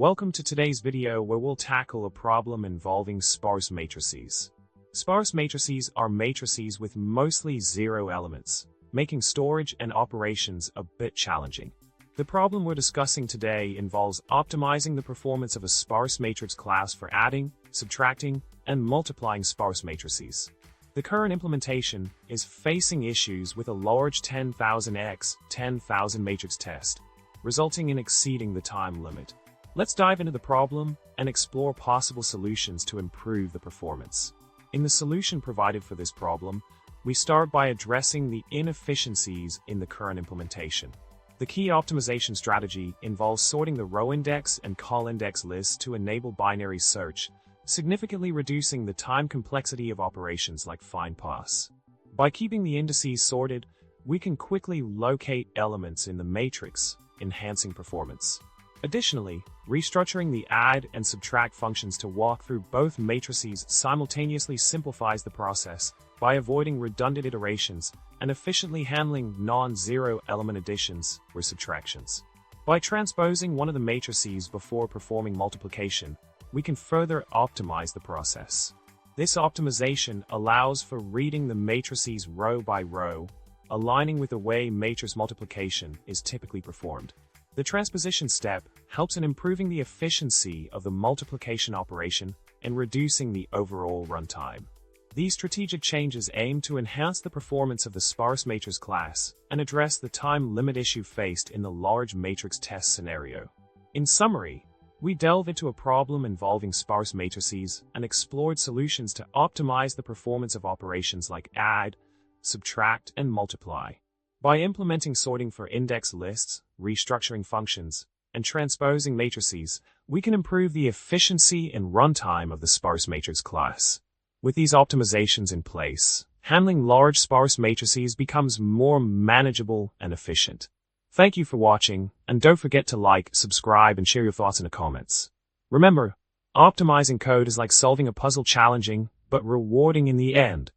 Welcome to today's video where we'll tackle a problem involving sparse matrices. Sparse matrices are matrices with mostly zero elements, making storage and operations a bit challenging. The problem we're discussing today involves optimizing the performance of a sparse matrix class for adding, subtracting, and multiplying sparse matrices. The current implementation is facing issues with a large 10,000x 10,000 matrix test, resulting in exceeding the time limit. Let's dive into the problem and explore possible solutions to improve the performance. In the solution provided for this problem, we start by addressing the inefficiencies in the current implementation. The key optimization strategy involves sorting the row index and col index lists to enable binary search, significantly reducing the time complexity of operations like find pass. By keeping the indices sorted, we can quickly locate elements in the matrix, enhancing performance. Additionally, restructuring the add and subtract functions to walk through both matrices simultaneously simplifies the process by avoiding redundant iterations and efficiently handling non-zero element additions or subtractions. By transposing one of the matrices before performing multiplication, we can further optimize the process. This optimization allows for reading the matrices row by row, aligning with the way matrix multiplication is typically performed. The transposition step helps in improving the efficiency of the multiplication operation and reducing the overall runtime. These strategic changes aim to enhance the performance of the Sparse Matrix class and address the time limit issue faced in the large matrix test scenario. In summary, we delve into a problem involving sparse matrices and explored solutions to optimize the performance of operations like add, subtract, and multiply. By implementing sorting for index lists, restructuring functions, and transposing matrices, we can improve the efficiency and runtime of the Sparse Matrix class. With these optimizations in place, handling large sparse matrices becomes more manageable and efficient. Thank you for watching, and don't forget to like, subscribe, and share your thoughts in the comments. Remember, optimizing code is like solving a puzzle, challenging but rewarding in the end.